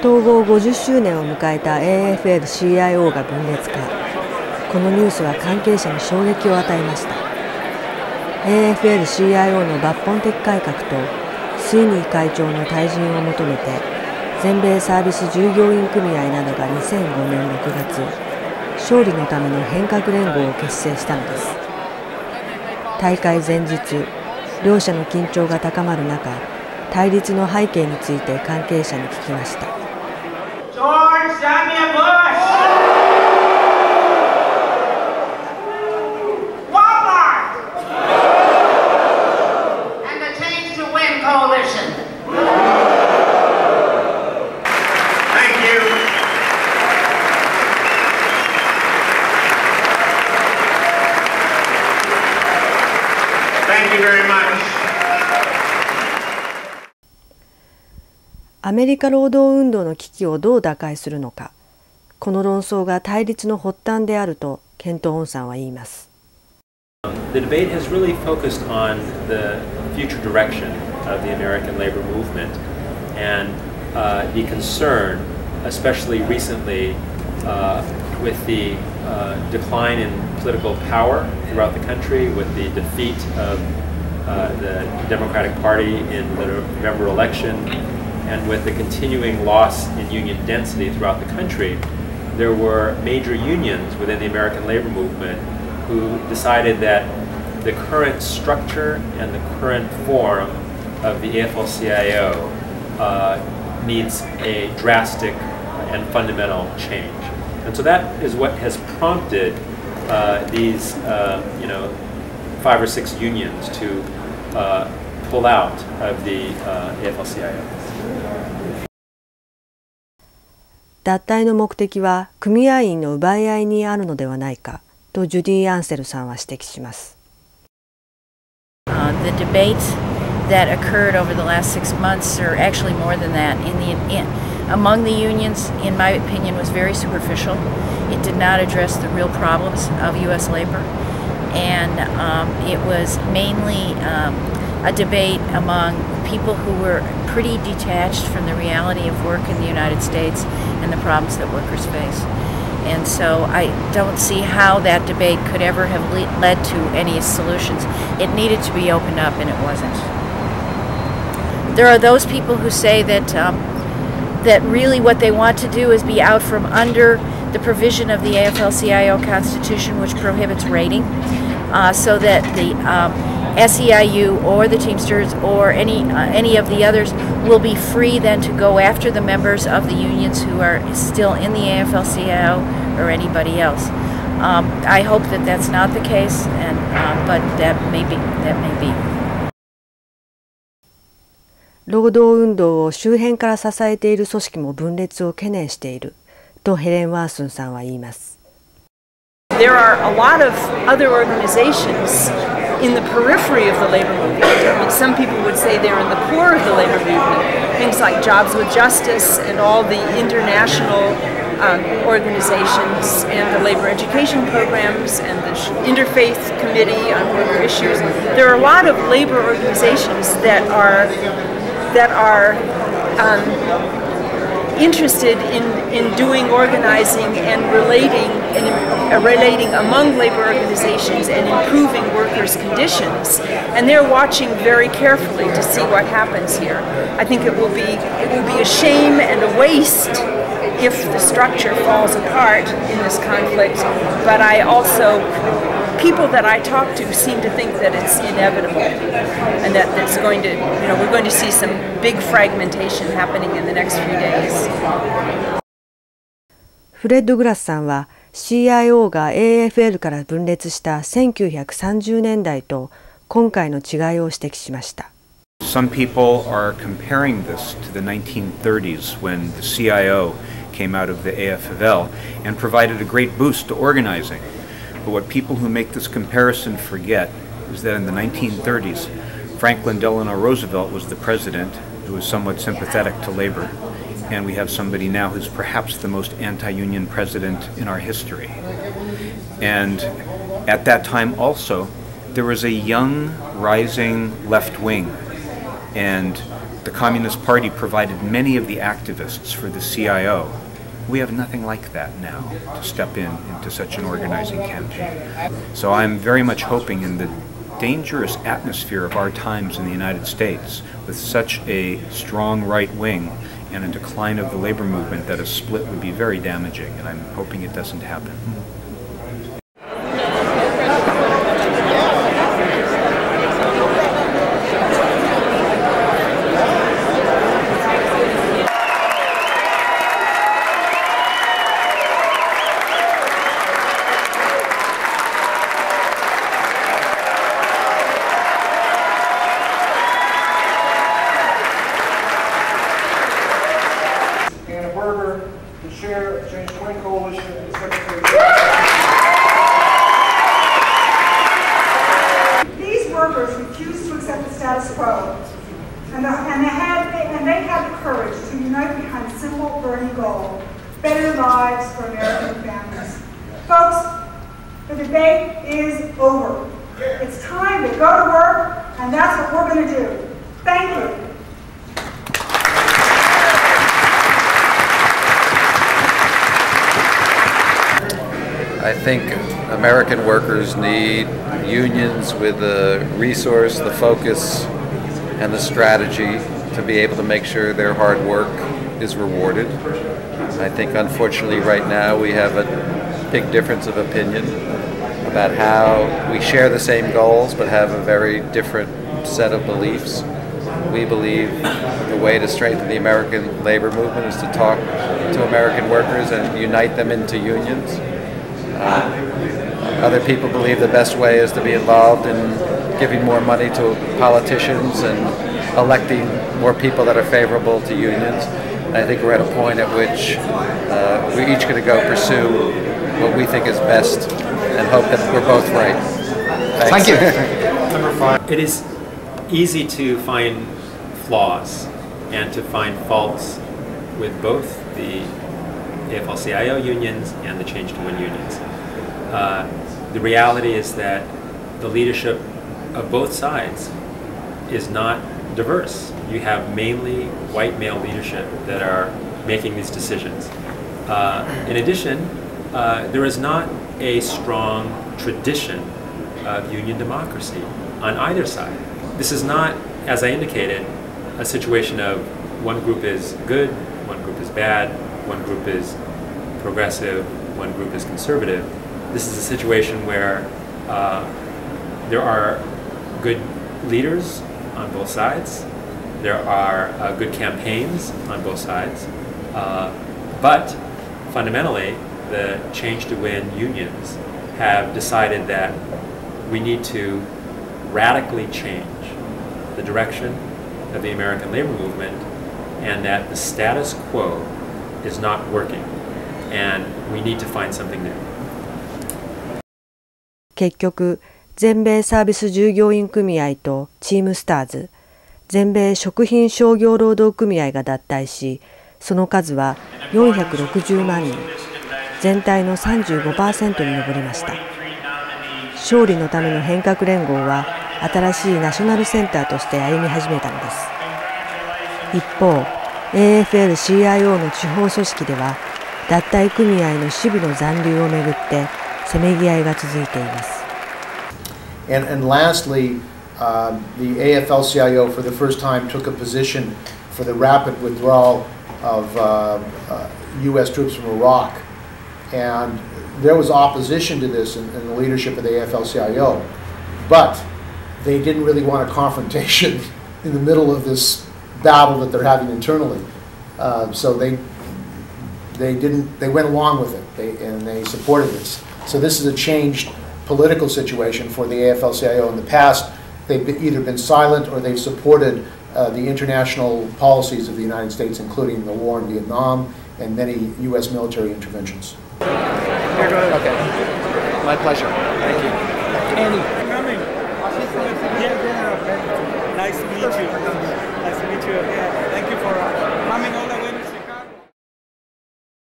統合50周年を迎えた AFL-CIO が分裂化。このニュースは関係者に衝撃を与えました。AFL-CIO の抜本的改革とスウィニー会長の退陣を求めて、全米サービス従業員組合などが2005年6月、勝利のための変革連合を結成したのです。大会前日、両者の緊張が高まる中、対立の背景について関係者に聞きました。アメリカ労働運動の危機をどう打開するのか、この論争が対立の発端であるとケント・オンさんは言います。The debate has really focused on the future direction of the American labor movement and the concern, especially recently, with the decline in political power throughout the country, with the defeat of the Democratic Party in the November election, and with the continuing loss in union density throughout the country. There were major unions within the American labor movement who decided that the current structure and the current form of the Afl-Cio needs a drastic and fundamental change. And so that is what has prompted these 5 or 6 unions to pull out of the Afl-Cio. 脱退の目的は組合員の奪い合いにあるのではないかとジュディ・アンセルさんは指摘します。The debate that occurred over the last 6 months, or actually more than that, among the unions, in my opinion, was very superficial. It did not address the real problems of U.S. labor, and it was mainly a debate among people who were pretty detached from the reality of work in the United States and the problems that workers face. And so I don't see how that debate could ever have led to any solutions. It needed to be opened up, and it wasn't. There are those people who say that that really what they want to do is be out from under the provision of the AFL-CIO Constitution, which prohibits rating, so that the SEIU or the Teamsters or any of the others will be free then to go after the members of the unions who are still in the AFL-CIO or anybody else. I hope that that's not the case, but that may be. 労働運動を周辺から支えている組織も分裂を懸念しているとヘレン・ワースンさんは言います。There are a lot of other organizations in the periphery of the labor movement. I mean, some people would say they're in the core of the labor movement. Things like Jobs with Justice and all the international organizations and the labor education programs and the Interfaith Committee on Worker Issues. There are a lot of labor organizations that are interested in doing organizing and relating among labor organizations and improving workers' conditions, and they're watching very carefully to see what happens here. I think it will be a shame and a waste if the structure falls apart in this conflict, but I also people that I talk to seem to think that it's inevitable and that it's going to, we're going to see some big fragmentation happening in the next few days. フレッド・グラスさんは CIO が AFL から分裂した1930年代と今回の違いを指摘しました。Some people are comparing this to the 1930s when the CIO came out of the AFL and provided a great boost to organizing. But what people who make this comparison forget is that in the 1930s, Franklin Delano Roosevelt was the president who was somewhat sympathetic to labor, and we have somebody now who's perhaps the most anti-union president in our history. And at that time also, there was a young, rising left wing, and the Communist Party provided many of the activists for the CIO. We have nothing like that now to step into such an organizing campaign. So I'm very much hoping in the dangerous atmosphere of our times in the United States, with such a strong right wing and a decline of the labor movement, that a split would be very damaging, and I'm hoping it doesn't happen. These workers refused to accept the status quo, and they had the courage to unite behind a simple, burning goal: better lives for American families. Folks, the debate is over. It's time to go to work, and that's what we're going to do. Thank you. I think American workers need unions with the resource, the focus, and the strategy to be able to make sure their hard work is rewarded. I think unfortunately right now we have a big difference of opinion about how we share the same goals but have a very different set of beliefs. We believe the way to strengthen the American labor movement is to talk to American workers and unite them into unions. Other people believe the best way is to be involved in giving more money to politicians and electing more people that are favorable to unions. And I think we're at a point at which we're each going to go pursue what we think is best and hope that we're both right. Thanks. Thank you. Number 5. It is easy to find flaws and to find faults with both the AFL-CIO unions and the Change to Win unions. The reality is that the leadership of both sides is not diverse. You have mainly white male leadership that are making these decisions. In addition, there is not a strong tradition of union democracy on either side. This is not, as I indicated, a situation of one group is good, one group is bad, one group is progressive, one group is conservative. This is a situation where there are good leaders on both sides, there are good campaigns on both sides, but fundamentally the Change to Win unions have decided that we need to radically change the direction of the American labor movement, and that the status quo is not working, and we need to find something new. 結局、全米サービス従業員組合とチームスターズ、全米食品商業労働組合が脱退し、その数は460万人、全体の 35% に上りました。勝利のための変革連合は新しいナショナルセンターとして歩み始めたのです。一方、AFL-CIO の地方組織では脱退組合の支部の残留をめぐってせめぎ合いが続いています。And lastly, the AFL-CIO for the first time took a position for the rapid withdrawal of U.S. troops from Iraq. And there was opposition to this in the leadership of the AFL-CIO, but they didn't really want a confrontation in the middle of this battle that they're having internally. So they went along with it, and they supported this. So this is a changed political situation for the AFL-CIO. In the past, they've either been silent or they've supported the international policies of the United States, including the war in Vietnam and many U.S. military interventions. Okay. My pleasure. Thank you. Andy. Coming. Nice to meet you. Nice to meet you again. Thank you for coming all the